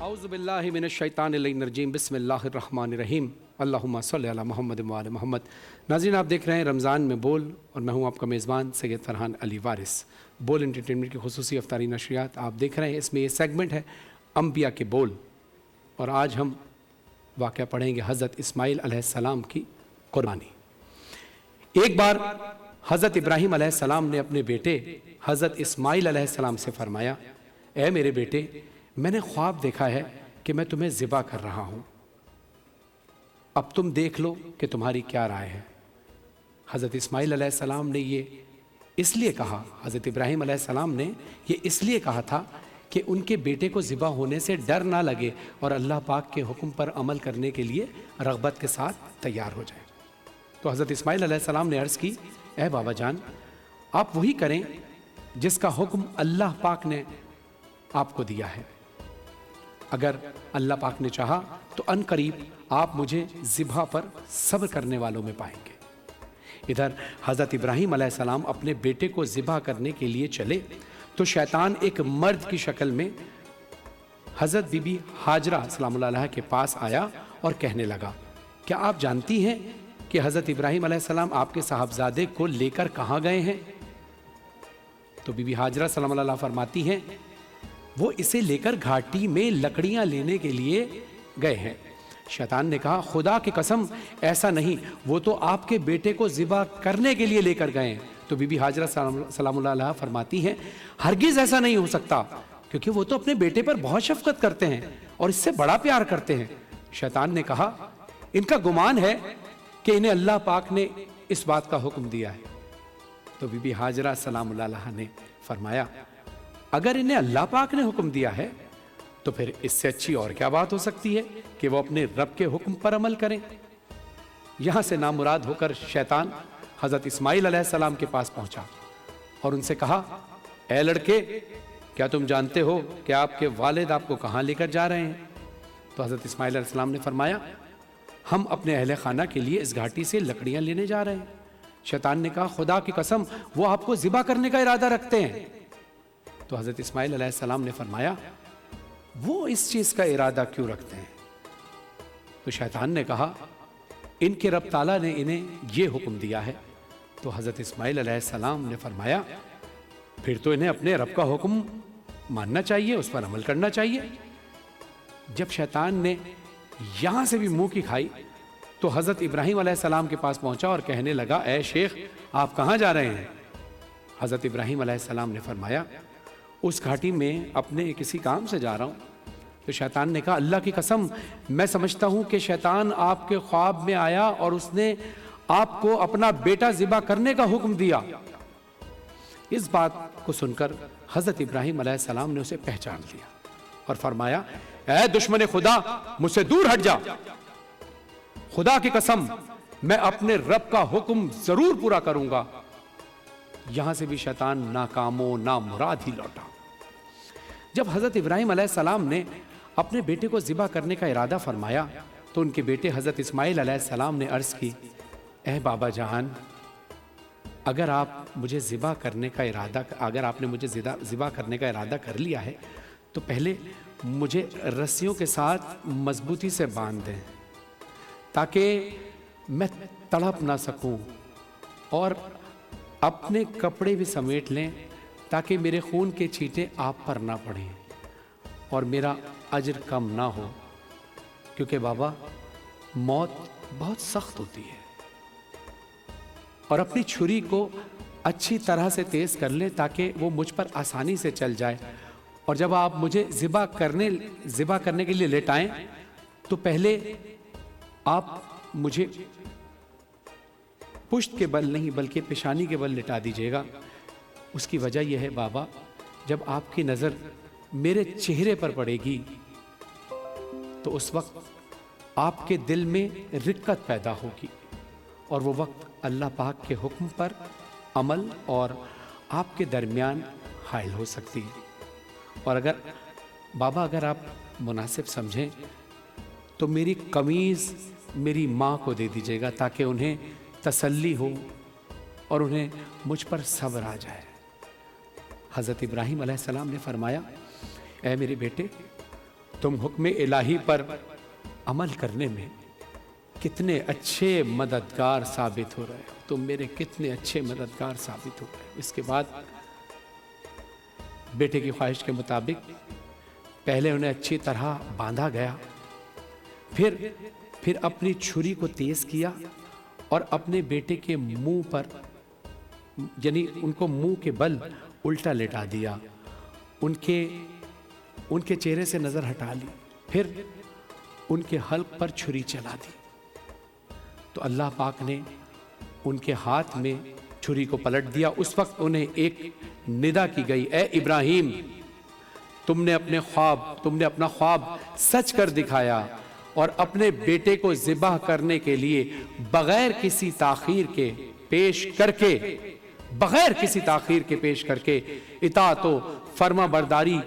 औज़ु बिल्लाहि मिनश्शैतानिर्रजीम बिस्मिल्लाहिर्रहमानिर्रहीम अल्लाहुम्मा सल्लि अला मुहम्मद व आले मुहम्मद। नाज़रीन, आप देख रहे हैं रमज़ान में बोल और मैं हूं आपका मेज़बान सैयद फरहान अली वारिस। बोल एंटरटेनमेंट की खुसूसी अफ्तारी नशरियात आप देख रहे हैं। इसमें ये सेगमेंट है अंबिया के बोल और आज हम वाक़या पढ़ेंगे हज़रत इस्माइल अलैहिस्सलाम की कुर्बानी। एक बार हज़रत इब्राहीम अलैहिस्सलाम ने अपने बेटे हज़रत इस्माइल अलैहिस्सलाम से फरमाया, ए मेरे बेटे, मैंने ख्वाब देखा है कि मैं तुम्हें ज़िबा कर रहा हूं, अब तुम देख लो कि तुम्हारी क्या राय है। हज़रत इस्माइल अलैहिस्सलाम ने ये इसलिए कहा, हज़रत इब्राहीम अलैहिस्सलाम ने ये इसलिए कहा था कि उनके बेटे को ज़िबा होने से डर ना लगे और अल्लाह पाक के हुक्म पर अमल करने के लिए रग़बत के साथ तैयार हो जाए। तो हज़रत इस्माइल अलैहिस्सलाम ने अर्ज़ की, ए बाबा जान, आप वही करें जिसका हुक्म अल्लाह पाक ने आपको दिया है। अगर अल्लाह पाक ने चाहा तो अनकरीब आप मुझे ज़िबा पर सब्र करने वालों में पाएंगे। इधर हज़रत इब्राहीम अलैहिस्सलाम अपने बेटे को ज़िबा करने के लिए चले तो शैतान एक मर्द की शक्ल में हज़रत बीबी हाजरा सलामुल्लाह अलैहा के पास आया और कहने लगा, क्या आप जानती हैं कि हज़रत इब्राहीम अलैहिस्सलाम आपके साहबजादे को लेकर कहाँ गए हैं? तो बीबी हाजरा सलामुल्लाह अलैहा फरमाती हैं, वो इसे लेकर घाटी में लकड़ियां लेने के लिए गए हैं। शैतान ने कहा, खुदा की कसम ऐसा नहीं, वो तो आपके बेटे को ज़िबा करने के लिए लेकर गए हैं। तो बीबी हाजरा सलामुल्लाह अलैहा फरमाती हैं, हरगिज़ ऐसा नहीं हो सकता, क्योंकि वो तो अपने बेटे पर बहुत शफ़क़त करते हैं और इससे बड़ा प्यार करते हैं। शैतान ने कहा, इनका गुमान है कि इन्हें अल्लाह पाक ने इस बात का हुक्म दिया है। तो बीबी हाजरा सलामुल्लाह अलैहा ने फरमाया, अगर इन्हें अल्लाह पाक ने हुक्म दिया है तो फिर इससे अच्छी और क्या बात हो सकती है कि वो अपने रब के हुक्म पर अमल करें। यहां से नामुराद होकर शैतान हज़रत इस्माइल अलैहिस्सलाम के पास पहुंचा और उनसे कहा, ए लड़के, क्या तुम जानते हो कि आपके वालिद आपको कहां लेकर जा रहे हैं? तो हज़रत इस्माइल अलैहिस्सलाम ने फरमाया, हम अपने अहले खाना के लिए इस घाटी से लकड़ियां लेने जा रहे हैं। शैतान ने कहा, खुदा की कसम वो आपको ज़िबा करने का इरादा रखते हैं। तो हज़रत इस्माइल अलैहिस्सलाम ने फरमाया, वो इस चीज़ का इरादा क्यों रखते हैं? तो शैतान ने कहा, इनके रब ताला ने इन्हें ये हुक्म दिया है। तो हज़रत इस्माइल अलैहिस्सलाम ने फरमाया, फिर तो इन्हें अपने रब का हुक्म मानना चाहिए, उस पर अमल करना चाहिए। जब शैतान ने यहां से भी मुंह की खाई तो हज़रत इब्राहीम अलैहिस्सलाम के पास पहुंचा और कहने लगा, ए शेख, आप कहां जा रहे हैं? हज़रत इब्राहीम अलैहिस्सलाम ने फरमाया, उस घाटी में अपने किसी काम से जा रहा हूं। तो शैतान ने कहा, अल्लाह की कसम मैं समझता हूं कि शैतान आपके ख्वाब में आया और उसने आपको अपना बेटा ज़िबा करने का हुक्म दिया। इस बात को सुनकर हज़रत इब्राहीम अलैहिस्सलाम ने उसे पहचान लिया और फरमाया, ऐ दुश्मन खुदा, मुझसे दूर हट जा। खुदा की कसम मैं अपने रब का हुक्म जरूर पूरा करूंगा। यहां से भी शैतान नाकामो नामुराद ही लौटा। जब हज़रत इब्राहीम अलैहिस्सलाम ने अपने बेटे को ज़िबा करने का इरादा फरमाया तो उनके बेटे हज़रत इस्माइल अलैहिस्सलाम ने अर्ज़ की, ए बाबा जान, अगर आपने मुझे ज़िबा करने का इरादा कर लिया है तो पहले मुझे रस्सियों के साथ मजबूती से बांध दें ताकि मैं तड़प ना सकूं, और अपने कपड़े भी समेट लें ताकि मेरे खून के छींटे आप पर ना पड़ें और मेरा अजर कम ना हो, क्योंकि बाबा मौत बहुत सख्त होती है। और अपनी छुरी को अच्छी तरह से तेज कर लें ताकि वो मुझ पर आसानी से चल जाए, और जब आप मुझे ज़िबा करने के लिए लेटाएं तो पहले आप मुझे पुश्त के बल नहीं बल्कि पेशानी के बल लिटा दीजिएगा। उसकी वजह यह है बाबा, जब आपकी नज़र मेरे चेहरे पर पड़ेगी तो उस वक्त आपके दिल में रिक्कत पैदा होगी और वो वक्त अल्लाह पाक के हुक्म पर अमल और आपके दरमियान हाइल हो सकती है। और अगर आप मुनासिब समझें तो मेरी कमीज़ मेरी माँ को दे दीजिएगा ताकि उन्हें तसल्ली हो और उन्हें मुझ पर सब्र आ जाए। हज़रत इब्राहीम अलैहिस्सलाम ने फरमाया, ऐ मेरे बेटे, तुम हुक्म इलाही पर अमल करने में कितने अच्छे मददगार साबित हो रहे हो, तुम मेरे कितने अच्छे मददगार साबित हो रहे हो। इसके बाद बेटे की ख्वाहिश के मुताबिक पहले उन्हें अच्छी तरह बांधा गया, फिर अपनी छुरी को तेज किया और अपने बेटे के मुंह पर, यानी उनको मुंह के बल उल्टा लेटा दिया, उनके चेहरे से नजर हटा ली, फिर उनके हल्क पर छुरी चला दी। तो अल्लाह पाक ने उनके हाथ में छुरी को पलट दिया। उस वक्त उन्हें एक निदा की गई, ए इब्राहिम, तुमने अपना ख्वाब सच कर दिखाया और अपने बेटे को ज़िबह करने के लिए बगैर किसी ताखीर के पेश करके इताअत व फर्मा बरदारी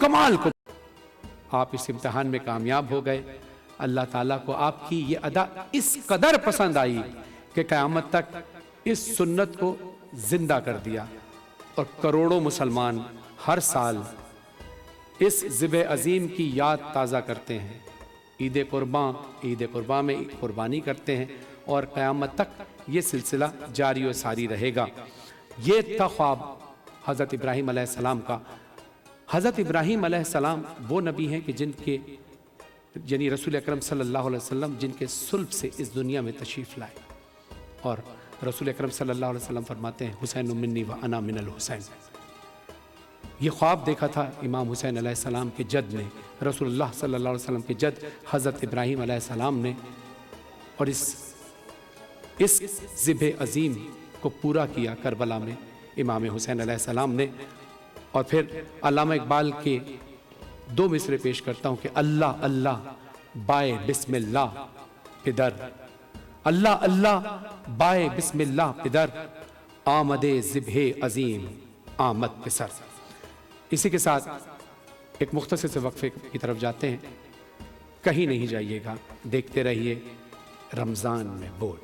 कमाल को आप इस इम्तिहान में कामयाब हो गए। अल्लाह ताला को आपकी ये अदा इस कदर पसंद आई कि क़यामत तक इस सुन्नत को जिंदा कर दिया और करोड़ों मुसलमान हर साल इस ज़िबह अजीम की याद ताज़ा करते हैं। ईद कुर्बां में कुर्बानी करते हैं और क़यामत तक ये सिलसिला जारी व सारी रहेगा। ये था ख्वाब हज़रत इब्राहीम अलैहिस्सलाम का। हज़रत इब्राहीम अलैहिस्सलाम वो नबी हैं कि जिनके यानी रसूल अकरम सल्लल्लाहु अलैहि वसल्लम जिनके सुल्ब से इस दुनिया में तशरीफ़ लाए। और रसूल अकरम सल्लल्लाहु अलैहि वसल्लम फरमाते हैं, हुसैन मिन्नी व अना मिनल हुसैन। ये ख्वाब देखा था इमाम हुसैन अलैहिस्सलाम के जद ने, रसूलुल्लाह सल्लल्लाहु अलैहि वसल्लम के जद हज़रत इब्राहीम अलैहिस्सलाम ने, और इस ज़िबह अजीम को पूरा किया करबला में इमाम हुसैन अलैहिस्सलाम ने। और फिर अल्लामा इकबाल के दो मिसरे पेश करता हूँ कि अल्लाह अल्लाह बाए बिस्मिल्लाह पिदर, अल्लाह अल्लाह बाए बिस्मिल्लाह पिदर, आमदे ज़िबह अजीम आमद पिसर। इसी के साथ एक मुख्तसर से वक्फे की तरफ जाते हैं। कहीं नहीं जाइएगा, देखते रहिए रमज़ान में बोल।